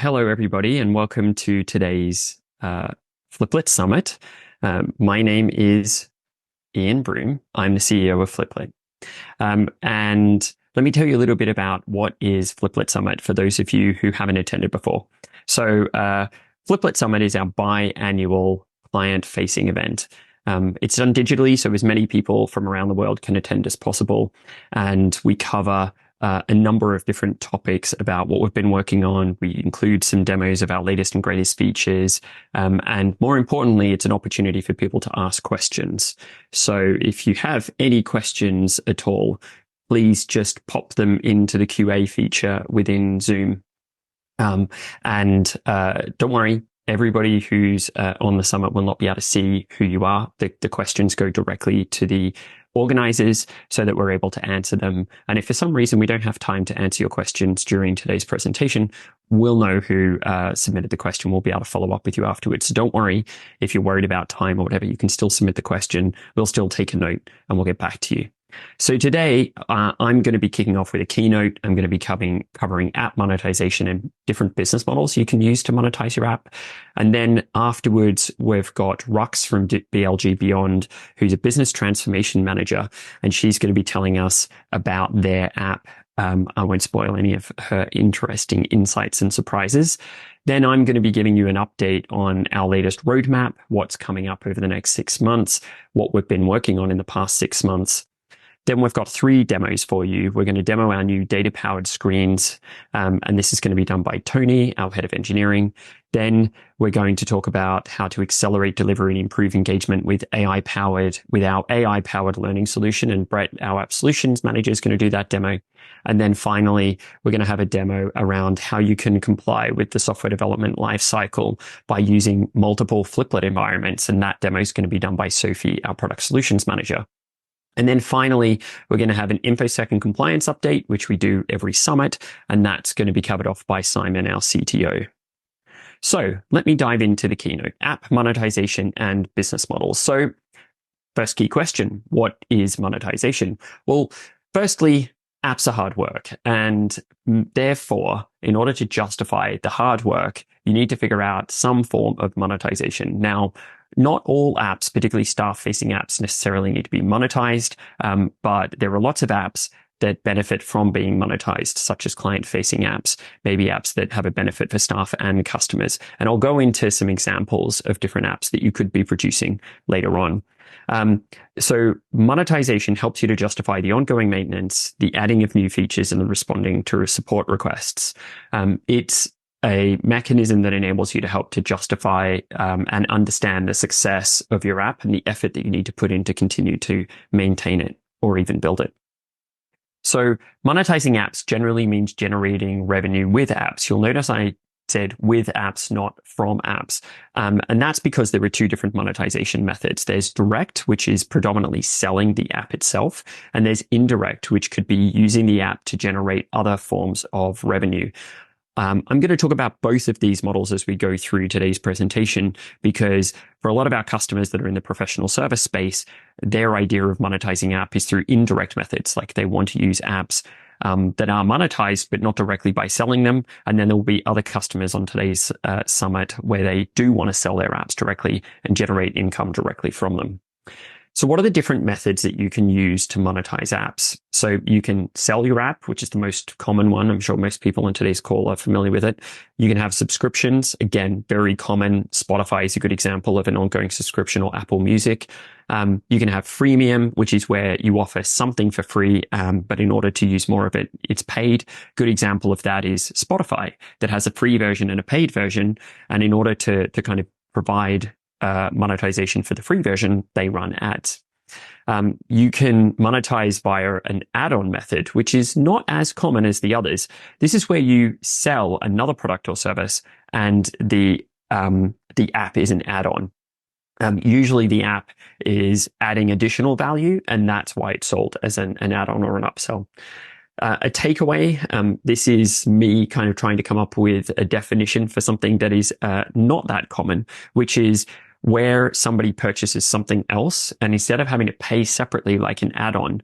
Hello, everybody, and welcome to today's Fliplet Summit. My name is Ian Broom. I'm the CEO of Fliplet. And let me tell you a little bit about what is Fliplet Summit for those of you who haven't attended before. So Fliplet Summit is our biannual client-facing event. It's done digitally, so as many people from around the world can attend as possible. And we cover a number of different topics about what we've been working on. We include some demos of our latest and greatest features. And more importantly, it's an opportunity for people to ask questions. So if you have any questions at all, please just pop them into the QA feature within Zoom. Don't worry, everybody who's on the summit will not be able to see who you are. The questions go directly to the organizers so that we're able to answer them. And if for some reason we don't have time to answer your questions during today's presentation, we'll know who submitted the question. We'll be able to follow up with you afterwards. So don't worry if you're worried about time or whatever, you can still submit the question. We'll still take a note and we'll get back to you. So today, I'm going to be kicking off with a keynote. I'm going to be covering app monetization and different business models you can use to monetize your app. And then afterwards, we've got Rux from BLG Beyond, who's a business transformation manager, and she's going to be telling us about their app. I won't spoil any of her interesting insights and surprises. Then I'm going to be giving you an update on our latest roadmap, what's coming up over the next 6 months, what we've been working on in the past 6 months. Then we've got 3 demos for you. We're going to demo our new data-powered screens, and this is going to be done by Tony, our head of engineering. Then we're going to talk about how to accelerate delivery and improve engagement with our AI-powered learning solution. And Brett, our app solutions manager, is going to do that demo. And then finally, we're going to have a demo around how you can comply with the software development lifecycle by using multiple Fliplet environments. And that demo is going to be done by Sophie, our product solutions manager. And then finally, we're going to have an InfoSec and compliance update, which we do every summit, and that's going to be covered off by Simon, our CTO. So let me dive into the keynote, app monetization and business models. So first key question, what is monetization? Well, firstly, apps are hard work. And therefore, in order to justify the hard work, you need to figure out some form of monetization. Now, not all apps, particularly staff-facing apps, necessarily need to be monetized, but there are lots of apps that benefit from being monetized, such as client-facing apps, maybe apps that have a benefit for staff and customers. And I'll go into some examples of different apps that you could be producing later on. So monetization helps you to justify the ongoing maintenance, the adding of new features, and the responding to support requests. It's a mechanism that enables you to help to justify and understand the success of your app and the effort that you need to put in to continue to maintain it or even build it. So monetizing apps generally means generating revenue with apps. You'll notice I said with apps, not from apps. And that's because there are 2 different monetization methods. There's direct, which is predominantly selling the app itself. And there's indirect, which could be using the app to generate other forms of revenue. I'm going to talk about both of these models as we go through today's presentation, because for a lot of our customers that are in the professional service space, their idea of monetizing app is through indirect methods. Like they want to use apps that are monetized, but not directly by selling them. And then there will be other customers on today's summit where they do want to sell their apps directly and generate income directly from them. So what are the different methods that you can use to monetize apps? So you can sell your app, which is the most common one. I'm sure most people on today's call are familiar with it. You can have subscriptions. Again, very common. Spotify is a good example of an ongoing subscription, or Apple Music. You can have freemium, which is where you offer something for free, but in order to use more of it, it's paid. Good example of that is Spotify, that has a free version and a paid version. And in order to kind of provide monetization for the free version, they run ads. You can monetize via an add-on method, which is not as common as the others. This is where you sell another product or service, and the app is an add-on. Usually the app is adding additional value, and that's why it's sold as an add-on or an upsell. A takeaway, this is me kind of trying to come up with a definition for something that is not that common, which is where somebody purchases something else, and instead of having to pay separately like an add-on,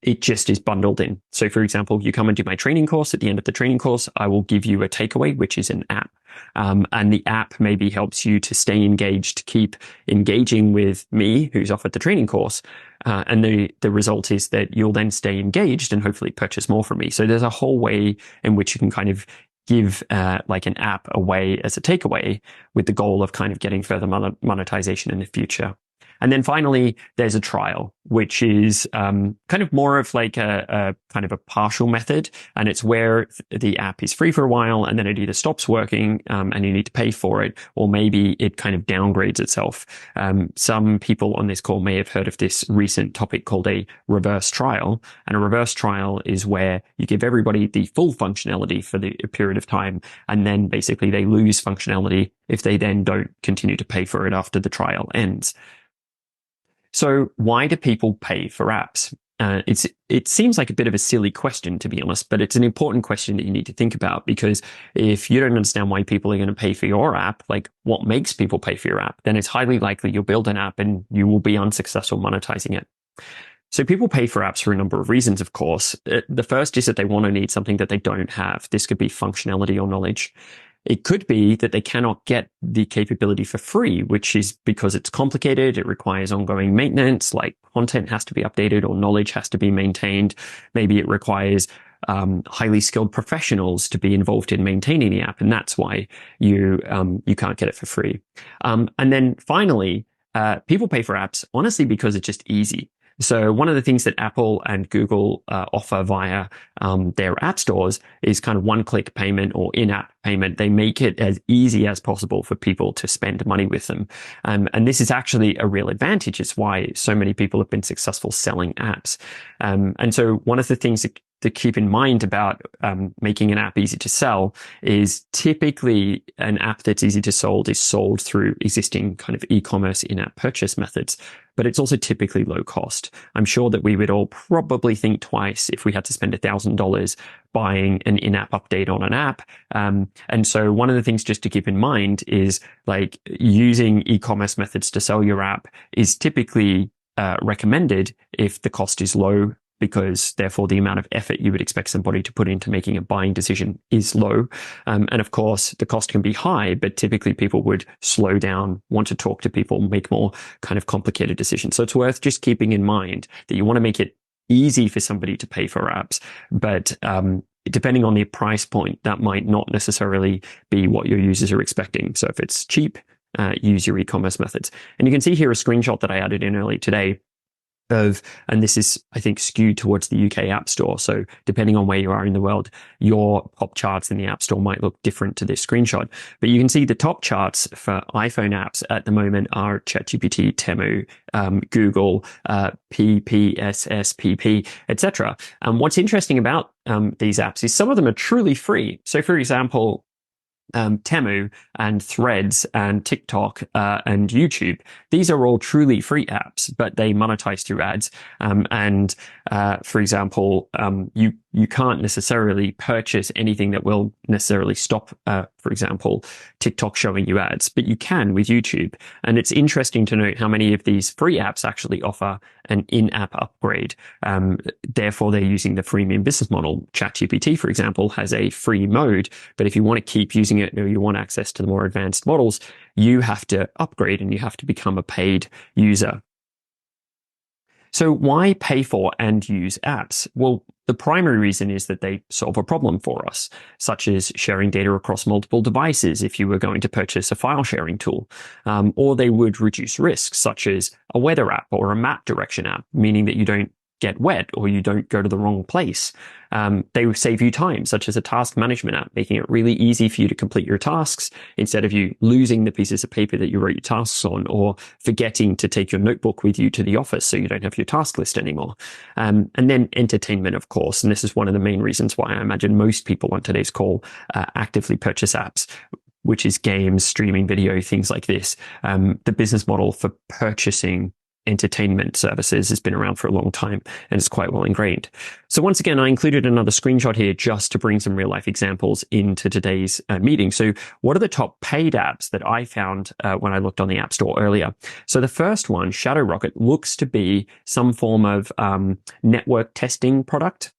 it just is bundled in. So for example, you come and do my training course. At the end of the training course, I will give you a takeaway, which is an app. And the app maybe helps you to stay engaged, to keep engaging with me, who's offered the training course. And the result is that you'll then stay engaged and hopefully purchase more from me. So there's a whole way in which you can kind of give like an app away as a takeaway with the goal of kind of getting further monetization in the future. And then finally, there's a trial, which is kind of more of like a kind of a partial method. And it's where the app is free for a while and then it either stops working and you need to pay for it, or maybe it kind of downgrades itself. Some people on this call may have heard of this recent topic called a reverse trial. And a reverse trial is where you give everybody the full functionality for the period of time, and then basically they lose functionality if they then don't continue to pay for it after the trial ends. So why do people pay for apps? It seems like a bit of a silly question, to be honest, but it's an important question that you need to think about, because if you don't understand why people are going to pay for your app, like what makes people pay for your app, then it's highly likely you'll build an app and you will be unsuccessful monetizing it. So people pay for apps for a number of reasons, of course. The first is that they want to need something that they don't have. This could be functionality or knowledge. It could be that they cannot get the capability for free, which is because it's complicated. It requires ongoing maintenance, like content has to be updated or knowledge has to be maintained. Maybe it requires highly skilled professionals to be involved in maintaining the app, and that's why you can't get it for free. And then finally, people pay for apps honestly because it's just easy. So one of the things that Apple and Google offer via their app stores is kind of one-click payment or in-app payment. They make it as easy as possible for people to spend money with them. And this is actually a real advantage. It's why so many people have been successful selling apps. And so one of the things to keep in mind about making an app easy to sell is typically an app that's easy to sold is sold through existing kind of e-commerce in-app purchase methods, but it's also typically low cost. I'm sure that we would all probably think twice if we had to spend $1,000 buying an in-app update on an app. And so one of the things just to keep in mind is like using e-commerce methods to sell your app is typically recommended if the cost is low, because therefore the amount of effort you would expect somebody to put into making a buying decision is low. And of course, the cost can be high, but typically people would slow down, want to talk to people, make more kind of complicated decisions. So it's worth just keeping in mind that you want to make it easy for somebody to pay for apps, but depending on the price point, that might not necessarily be what your users are expecting. So if it's cheap, use your e-commerce methods. And you can see here a screenshot that I added in early today of, and this is, I think, skewed towards the UK App Store. So depending on where you are in the world, your top charts in the App Store might look different to this screenshot. But you can see the top charts for iPhone apps at the moment are ChatGPT, Temu, Google, PPSSPP, etc. And what's interesting about these apps is some of them are truly free. So for example, Temu and Threads and TikTok and YouTube. These are all truly free apps, but they monetize through ads. For example, you can't necessarily purchase anything that will necessarily stop, for example, TikTok showing you ads, but you can with YouTube. And it's interesting to note how many of these free apps actually offer an in-app upgrade. Therefore, they're using the freemium business model. ChatGPT, for example, has a free mode, but if you want to keep using it or you want access to the more advanced models, you have to upgrade and you have to become a paid user. So why pay for and use apps? Well, the primary reason is that they solve a problem for us, such as sharing data across multiple devices if you were going to purchase a file sharing tool, or they would reduce risks, such as a weather app or a map direction app, meaning that you don't get wet or you don't go to the wrong place. They save you time, such as a task management app, making it really easy for you to complete your tasks instead of you losing the pieces of paper that you wrote your tasks on or forgetting to take your notebook with you to the office so you don't have your task list anymore. And then entertainment, of course. And this is one of the main reasons why I imagine most people on today's call actively purchase apps, which is games, streaming video, things like this. The business model for purchasing entertainment services has been around for a long time and it's quite well ingrained. So once again, I included another screenshot here just to bring some real life examples into today's meeting. So what are the top paid apps that I found when I looked on the App Store earlier? So the first one, Shadow Rocket, looks to be some form of network testing product.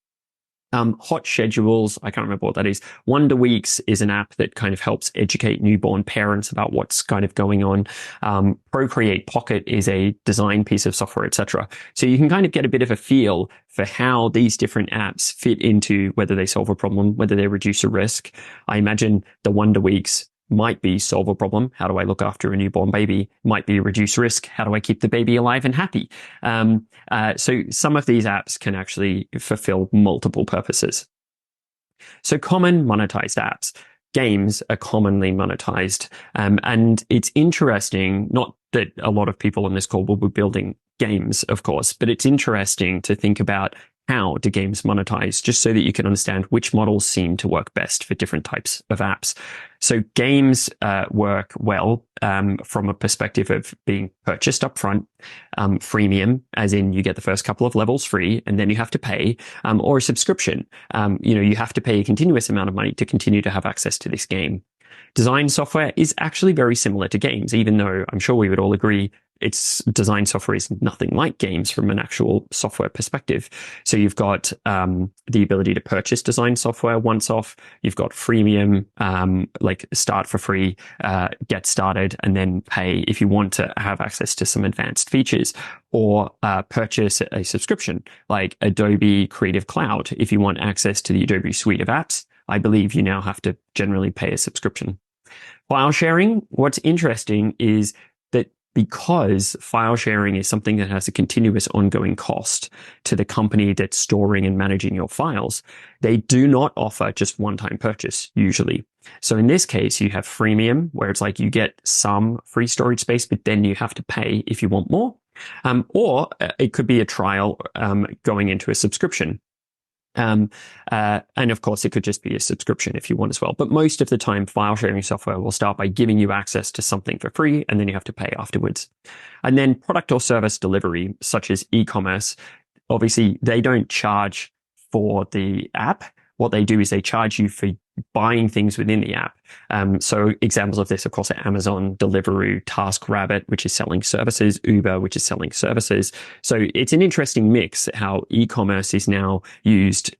Hot Schedules, I can't remember what that is. Wonder Weeks is an app that kind of helps educate newborn parents about what's kind of going on. Procreate Pocket is a design piece of software, etc. So you can kind of get a bit of a feel for how these different apps fit into whether they solve a problem, whether they reduce a risk. I imagine the Wonder Weeks might be solve a problem. How do I look after a newborn baby? Might be reduce risk. How do I keep the baby alive and happy? So some of these apps can actually fulfill multiple purposes. So common monetized apps. Games are commonly monetized. And it's interesting, not that a lot of people on this call will be building games, of course, but it's interesting to think about how do games monetize, just so that you can understand which models seem to work best for different types of apps. So games work well from a perspective of being purchased upfront, freemium, as in you get the first couple of levels free and then you have to pay, or a subscription. You have to pay a continuous amount of money to continue to have access to this game. Design software is actually very similar to games, even though I'm sure we would all agree its design software is nothing like games from an actual software perspective. So you've got the ability to purchase design software once off. You've got freemium, like start for free, get started, and then pay if you want to have access to some advanced features, or purchase a subscription like Adobe Creative Cloud. If you want access to the Adobe suite of apps, I believe you now have to generally pay a subscription. File sharing, what's interesting is that because file sharing is something that has a continuous ongoing cost to the company that's storing and managing your files, they do not offer just one-time purchase usually. So in this case, you have freemium, where it's like you get some free storage space, but then you have to pay if you want more. Or it could be a trial going into a subscription. And of course, it could just be a subscription if you want as well. But most of the time, file sharing software will start by giving you access to something for free, and then you have to pay afterwards. And then product or service delivery, such as e-commerce, obviously, they don't charge for the app. What they do is they charge you for buying things within the app. So examples of this, of course, are Amazon, Deliveroo, TaskRabbit, which is selling services, Uber, which is selling services. So it's an interesting mix how e-commerce is now used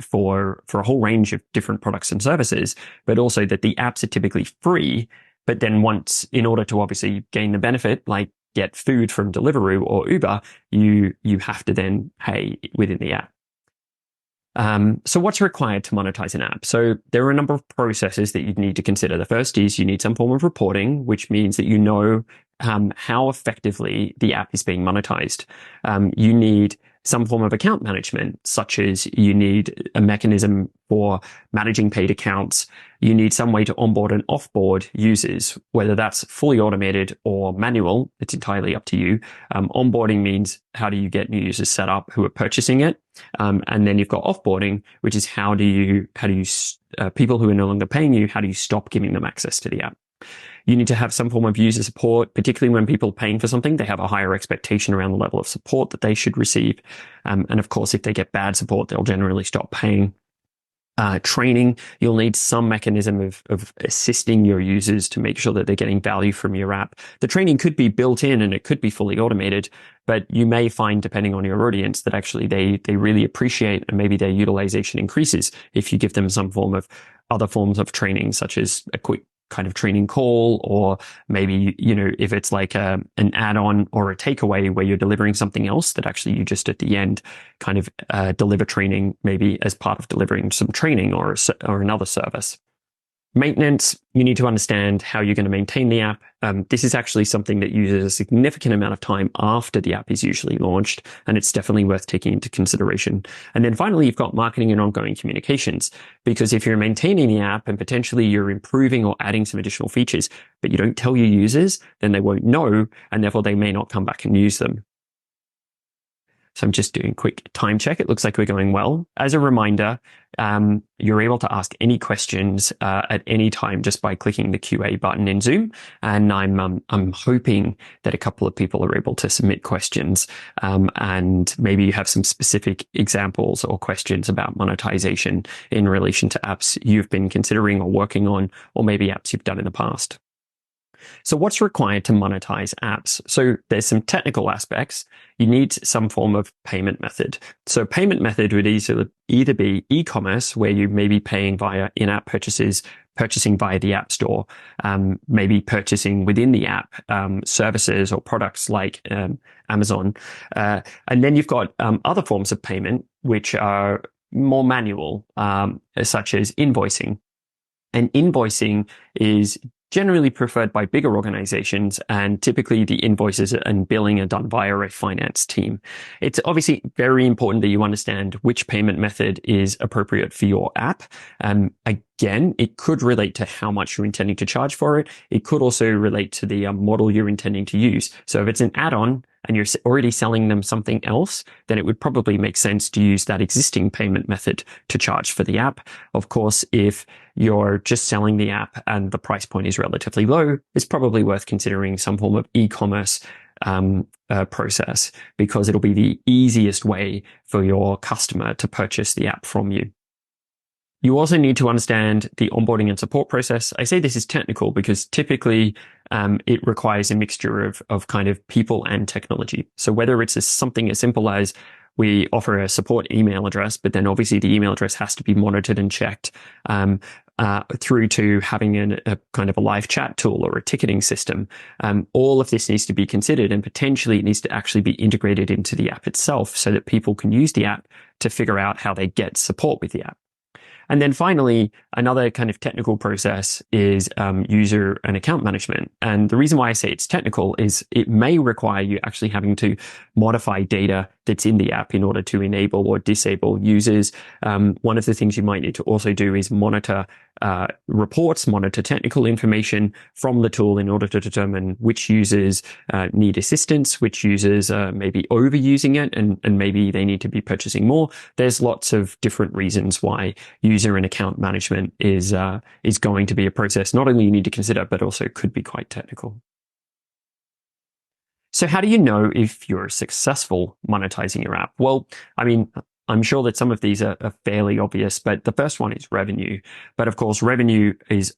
for a whole range of different products and services, but also that the apps are typically free. But then once, in order to obviously gain the benefit, like get food from Deliveroo or Uber, you have to then pay within the app. So what's required to monetize an app? So there are a number of processes that you'd need to consider. The first is you need some form of reporting, which means that you know how effectively the app is being monetized. You need some form of account management, such as you need a mechanism for managing paid accounts. You need some way to onboard and offboard users, whether that's fully automated or manual. It's entirely up to you. Onboarding means how do you get new users set up who are purchasing it? And then you've got offboarding, which is how do you people who are no longer paying you, how do you stop giving them access to the app? You need to have some form of user support, particularly when people are paying for something, they have a higher expectation around the level of support that they should receive. And of course, if they get bad support, they'll generally stop paying. Training, you'll need some mechanism of assisting your users to make sure that they're getting value from your app. The training could be built in and it could be fully automated, but you may find, depending on your audience, that actually they really appreciate and maybe their utilization increases if you give them some form of other forms of training, such as a quick kind of training call, or maybe, if it's like an add-on or a takeaway where you're delivering something else that actually you just at the end kind of deliver training, maybe as part of delivering some training or another service. Maintenance, you need to understand how you're going to maintain the app. This is actually something that uses a significant amount of time after the app is usually launched, and it's definitely worth taking into consideration. And then finally, you've got marketing and ongoing communications, because if you're maintaining the app and potentially you're improving or adding some additional features, but you don't tell your users, then they won't know, and therefore they may not come back and use them. So I'm just doing a quick time check. It looks like we're going well. As a reminder, you're able to ask any questions at any time just by clicking the QA button in Zoom. And I'm hoping that a couple of people are able to submit questions, and maybe you have some specific examples or questions about monetization in relation to apps you've been considering or working on, or maybe apps you've done in the past. So what's required to monetize apps? So there's some technical aspects. You need some form of payment method. So payment method would either be e-commerce, where you may be paying via in-app purchases, purchasing via the App Store, maybe purchasing within the app, services or products like Amazon. And then you've got other forms of payment, which are more manual, such as invoicing. And invoicing is generally preferred by bigger organizations, and typically the invoices and billing are done via a finance team. It's obviously very important that you understand which payment method is appropriate for your app. Again, it could relate to how much you're intending to charge for it. It could also relate to the model you're intending to use. So if it's an add-on and you're already selling them something else, then it would probably make sense to use that existing payment method to charge for the app. Of course, if you're just selling the app and the price point is relatively low, it's probably worth considering some form of e-commerce process, because it'll be the easiest way for your customer to purchase the app from you. You also need to understand the onboarding and support process. I say this is technical because typically it requires a mixture of kind of people and technology. So whether it's something as simple as we offer a support email address, but then obviously the email address has to be monitored and checked, through to having a kind of a live chat tool or a ticketing system. All of this needs to be considered, and potentially it needs to actually be integrated into the app itself so that people can use the app to figure out how they get support with the app. And then finally, another kind of technical process is user and account management. And the reason why I say it's technical is it may require you actually having to modify data that's in the app in order to enable or disable users. One of the things you might need to also do is monitor reports, monitor technical information from the tool in order to determine which users need assistance, which users may be overusing it, and maybe they need to be purchasing more. There's lots of different reasons why user and account management is going to be a process not only you need to consider, but also could be quite technical. So how do you know if you're successful monetizing your app? Well, I mean, I'm sure that some of these are fairly obvious, but the first one is revenue. But of course, revenue is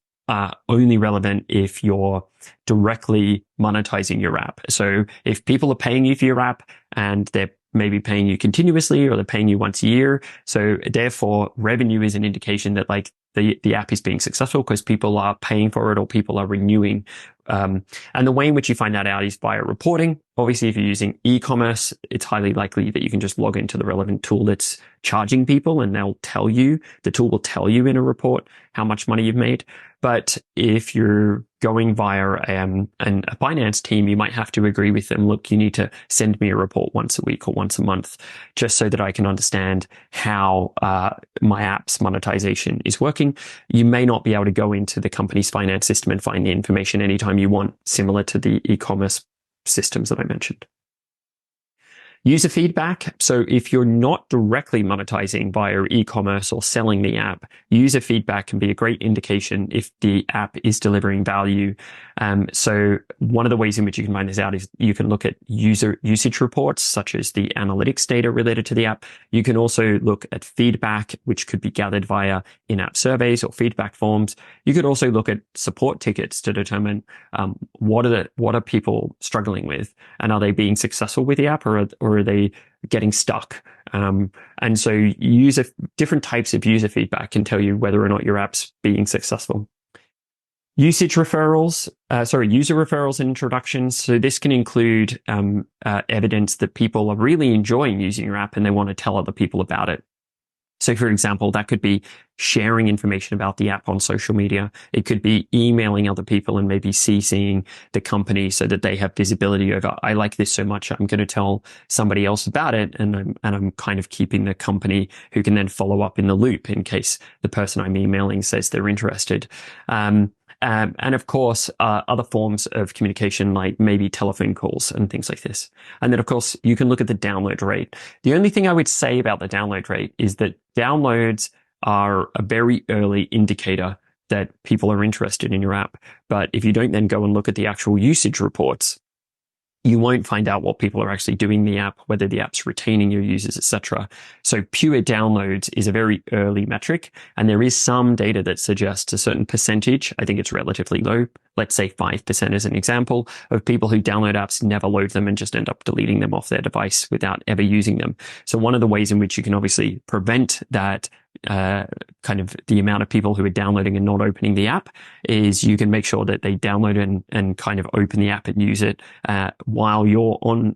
only relevant if you're directly monetizing your app. So if people are paying you for your app and they're maybe paying you continuously, or they're paying you once a year, so therefore revenue is an indication that like the app is being successful because people are paying for it or people are renewing. And the way in which you find that out is via reporting. Obviously, if you're using e-commerce, it's highly likely that you can just log into the relevant tool that's charging people, and the tool will tell you in a report how much money you've made. But if you're going via a finance team, you might have to agree with them, look, you need to send me a report once a week or once a month, just so that I can understand how my app's monetization is working. You may not be able to go into the company's finance system and find the information anytime you want, similar to the e-commerce systems that I mentioned. User feedback. So if you're not directly monetizing via e-commerce or selling the app, user feedback can be a great indication if the app is delivering value. So one of the ways in which you can find this out is you can look at user usage reports, such as the analytics data related to the app. You can also look at feedback, which could be gathered via in-app surveys or feedback forms. You could also look at support tickets to determine what are people struggling with, and are they being successful with the app, or are they getting stuck? And so different types of user feedback can tell you whether or not your app's being successful. User referrals and introductions. So this can include evidence that people are really enjoying using your app and they want to tell other people about it. So for example, that could be sharing information about the app on social media. It could be emailing other people and maybe CCing the company so that they have visibility over, I like this so much, I'm going to tell somebody else about it. And I'm kind of keeping the company who can then follow up in the loop in case the person I'm emailing says they're interested. And of course, other forms of communication, like maybe telephone calls and things like this. And then, of course, you can look at the download rate. The only thing I would say about the download rate is that downloads are a very early indicator that people are interested in your app. But if you don't then go and look at the actual usage reports, you won't find out what people are actually doing in the app, whether the app's retaining your users, etc. So pure downloads is a very early metric, and there is some data that suggests a certain percentage. I think it's relatively low. Let's say 5% as an example of people who download apps, never load them, and just end up deleting them off their device without ever using them. So one of the ways in which you can obviously prevent that kind of the amount of people who are downloading and not opening the app is you can make sure that they download and kind of open the app and use it while you're on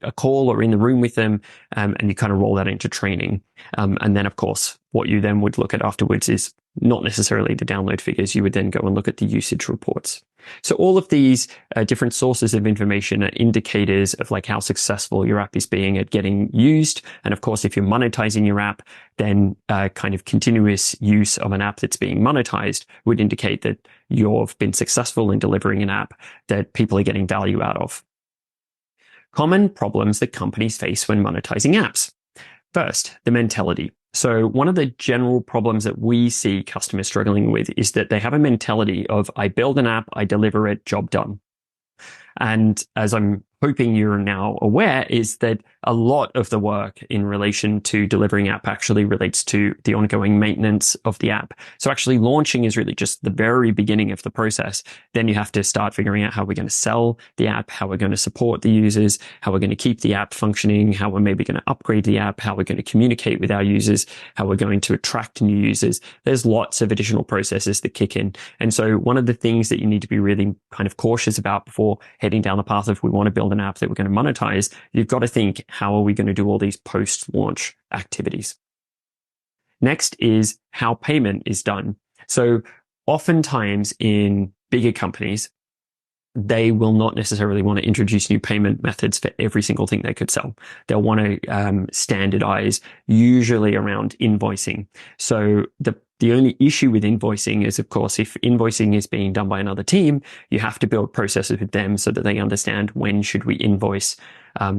a call or in the room with them, and you kind of roll that into training. And then, of course, what you then would look at afterwards is not necessarily the download figures. You would then go and look at the usage reports. So all of these different sources of information are indicators of like how successful your app is being at getting used. And of course, if you're monetizing your app, then kind of continuous use of an app that's being monetized would indicate that you've been successful in delivering an app that people are getting value out of. Common problems that companies face when monetizing apps. First, the mentality. So one of the general problems that we see customers struggling with is that they have a mentality of, I build an app, I deliver it, job done. And as I'm hoping you're now aware, is that a lot of the work in relation to delivering app actually relates to the ongoing maintenance of the app. So actually launching is really just the very beginning of the process. Then you have to start figuring out how we're going to sell the app, how we're going to support the users, how we're going to keep the app functioning, how we're maybe going to upgrade the app, how we're going to communicate with our users, how we're going to attract new users. There's lots of additional processes that kick in. And so one of the things that you need to be really kind of cautious about before heading down the path of we want to build an app that we're going to monetize, you've got to think, how are we going to do all these post-launch activities? Next is how payment is done. So oftentimes in bigger companies, they will not necessarily want to introduce new payment methods for every single thing they could sell. They'll want to standardize, usually around invoicing. So the only issue with invoicing is, of course, if invoicing is being done by another team, you have to build processes with them so that they understand when should we invoice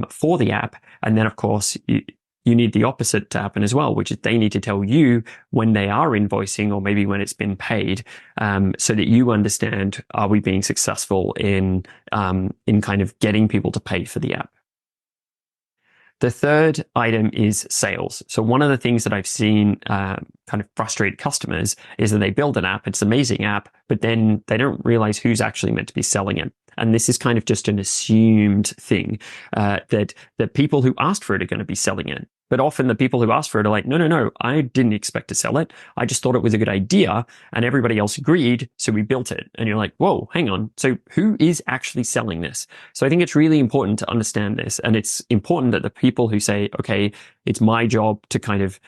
for the app. And then, of course, you need the opposite to happen as well, which is they need to tell you when they are invoicing or maybe when it's been paid, so that you understand, are we being successful in kind of getting people to pay for the app? The third item is sales. So one of the things that I've seen kind of frustrate customers is that they build an app, it's an amazing app, but then they don't realize who's actually meant to be selling it. And this is kind of just an assumed thing that the people who asked for it are going to be selling it. But often the people who asked for it are like, no, I didn't expect to sell it. I just thought it was a good idea and everybody else agreed. So we built it. And you're like, whoa, hang on. So who is actually selling this? So I think it's really important to understand this. And it's important that the people who say, okay, it's my job to kind of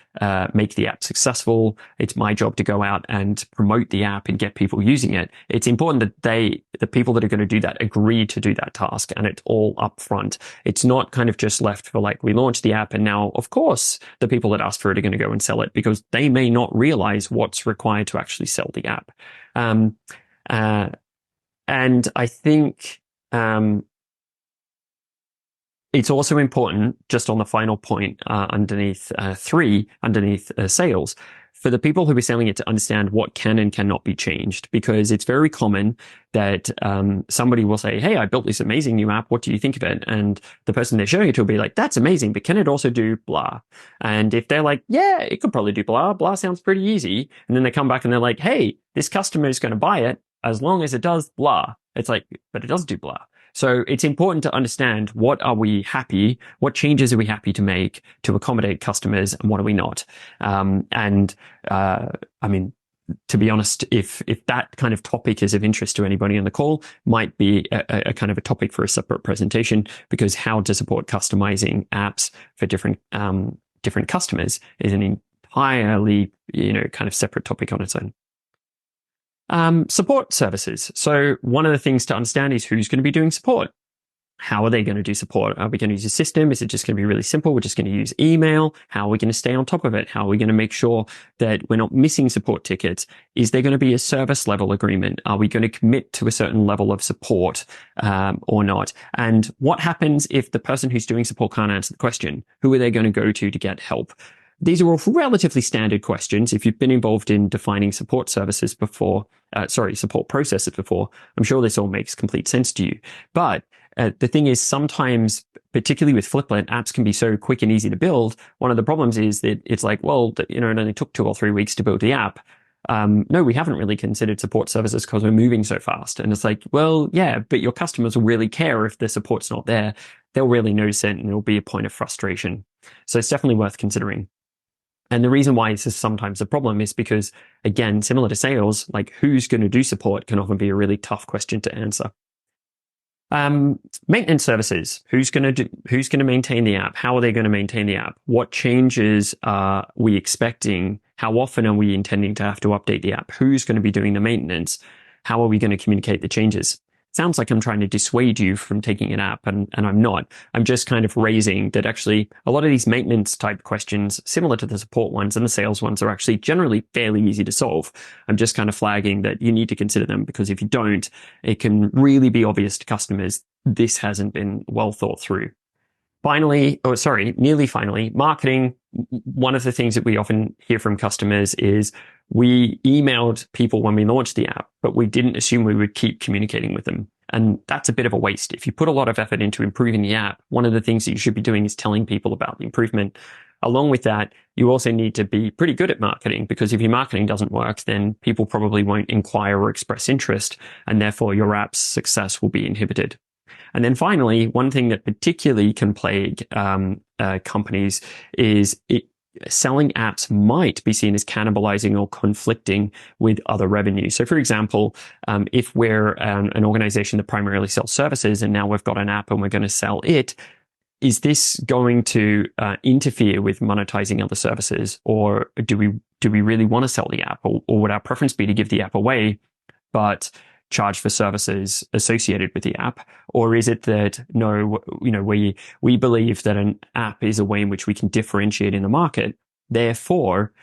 make the app successful. It's my job to go out and promote the app and get people using it. It's important that the people that are going to do that agree to do that task, and it's all upfront. It's not kind of just left for like, we launched the app and now, of course, the people that asked for it are going to go and sell it, because they may not realize what's required to actually sell the app. And I think it's also important, just on the final point underneath sales, for the people who are selling it to understand what can and cannot be changed, because it's very common that somebody will say, hey, I built this amazing new app. What do you think of it? And the person they're showing it to will be like, that's amazing, but can it also do blah? And if they're like, yeah, it could probably do blah, blah sounds pretty easy. And then they come back and they're like, hey, this customer is going to buy it as long as it does blah. It's like, but it does do blah. So it's important to understand, what changes are we happy to make to accommodate customers, and what are we not? I mean, to be honest, if that kind of topic is of interest to anybody on the call, might be a kind of a topic for a separate presentation, because how to support customizing apps for different customers is an entirely, kind of separate topic on its own. Support services. So one of the things to understand is who's going to be doing support. How are they going to do support? Are we going to use a system? Is it just going to be really simple? We're just going to use email. How are we going to stay on top of it? How are we going to make sure that we're not missing support tickets? Is there going to be a service level agreement? Are we going to commit to a certain level of support or not? And what happens if the person who's doing support can't answer the question? Who are they going to go to get help? These are all relatively standard questions. If you've been involved in defining support services before, support processes before, I'm sure this all makes complete sense to you. But the thing is, sometimes, particularly with Fliplet, apps can be so quick and easy to build. One of the problems is that it's like, well, it only took 2 or 3 weeks to build the app. No, we haven't really considered support services because we're moving so fast. And it's like, well, yeah, but your customers will really care if the support's not there. They'll really notice it and it'll be a point of frustration. So it's definitely worth considering. And the reason why this is sometimes a problem is because, again, similar to sales, like who's going to do support can often be a really tough question to answer. Maintenance services. Who's going to maintain the app? How are they going to maintain the app? What changes are we expecting? How often are we intending to have to update the app? Who's going to be doing the maintenance? How are we going to communicate the changes? Sounds like I'm trying to dissuade you from taking an app, and I'm not. I'm just kind of raising that actually a lot of these maintenance type questions, similar to the support ones and the sales ones, are actually generally fairly easy to solve. I'm just kind of flagging that you need to consider them, because if you don't, it can really be obvious to customers this hasn't been well thought through. Nearly finally, marketing. One of the things that we often hear from customers is we emailed people when we launched the app, but we didn't assume we would keep communicating with them. And that's a bit of a waste. If you put a lot of effort into improving the app, one of the things that you should be doing is telling people about the improvement. Along with that, you also need to be pretty good at marketing, because if your marketing doesn't work, then people probably won't inquire or express interest, and therefore your app's success will be inhibited. And then finally, one thing that particularly can plague companies is selling apps might be seen as cannibalizing or conflicting with other revenue. So, for example, if we're an organization that primarily sells services, and now we've got an app and we're going to sell it, is this going to interfere with monetizing other services, or do we really want to sell the app, or would our preference be to give the app away, but charge for services associated with the app? Or is it that, no, we believe that an app is a way in which we can differentiate in the market. Therefore,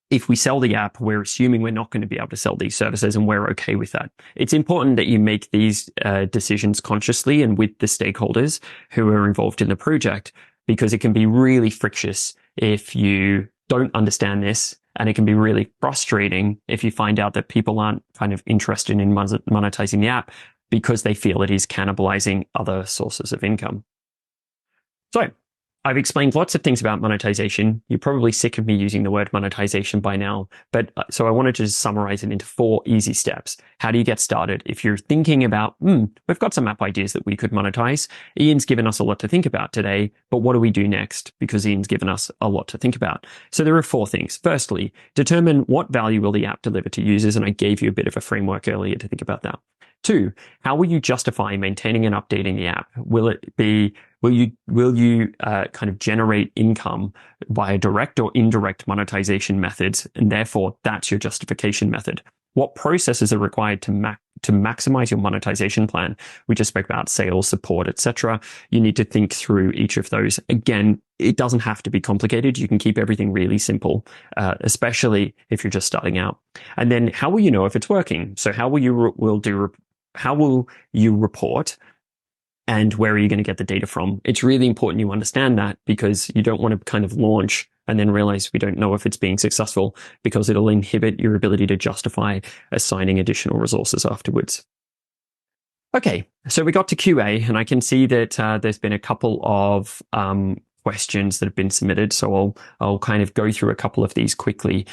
if we sell the app, we're assuming we're not going to be able to sell these services, and we're okay with that. It's important that you make these decisions consciously and with the stakeholders who are involved in the project, because it can be really frictious if you don't understand this. And it can be really frustrating if you find out that people aren't kind of interested in monetizing the app because they feel it is cannibalizing other sources of income. So I've explained lots of things about monetization. You're probably sick of me using the word monetization by now, but so I wanted to just summarize it into 4 easy steps. How do you get started? If you're thinking about, we've got some app ideas that we could monetize. Ian's given us a lot to think about today, but what do we do next? Because Ian's given us a lot to think about. So there are 4 things. Firstly, determine what value will the app deliver to users, and I gave you a bit of a framework earlier to think about that. 2, how will you justify maintaining and updating the app? Will you kind of generate income via direct or indirect monetization methods, and therefore that's your justification method? What processes are required to maximize your monetization plan? We just spoke about sales, support, etc. You need to think through each of those. Again, it doesn't have to be complicated. You can keep everything really simple, especially if you're just starting out. And then, how will you know if it's working? So, how will you report? And where are you going to get the data from? It's really important you understand that, because you don't want to kind of launch and then realize we don't know if it's being successful, because it'll inhibit your ability to justify assigning additional resources afterwards. Okay, so we got to QA, and I can see that there's been a couple of questions that have been submitted. So I'll kind of go through a couple of these quickly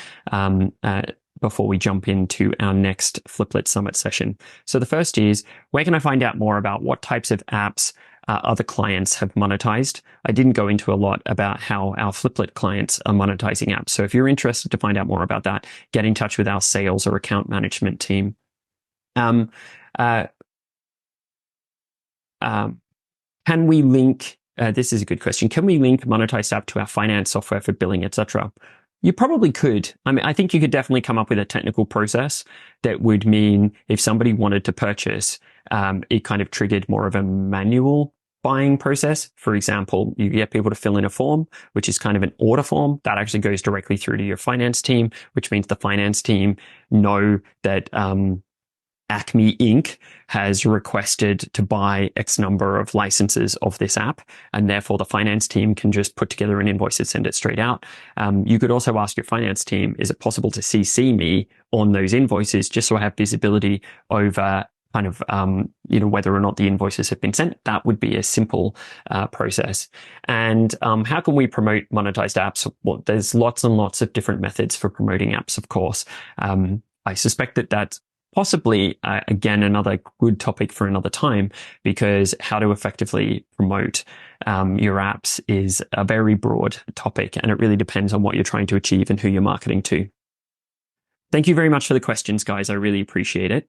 before we jump into our next Fliplet Summit session. So the first is, where can I find out more about what types of apps other clients have monetized? I didn't go into a lot about how our Fliplet clients are monetizing apps. So if you're interested to find out more about that, get in touch with our sales or account management team. Can we link, this is a good question, can we link monetized app to our finance software for billing, etc.? You probably could. I mean, I think you could definitely come up with a technical process that would mean if somebody wanted to purchase, it kind of triggered more of a manual buying process. For example, you get people to fill in a form, which is kind of an order form that actually goes directly through to your finance team, which means the finance team know that Acme Inc. has requested to buy X number of licenses of this app, and therefore the finance team can just put together an invoice and send it straight out. You could also ask your finance team, is it possible to CC me on those invoices just so I have visibility over kind of, whether or not the invoices have been sent? That would be a simple process. And how can we promote monetized apps? Well, there's lots and lots of different methods for promoting apps, of course. I suspect that that's possibly, again, another good topic for another time, because how to effectively promote your apps is a very broad topic, and it really depends on what you're trying to achieve and who you're marketing to. Thank you very much for the questions, guys. I really appreciate it.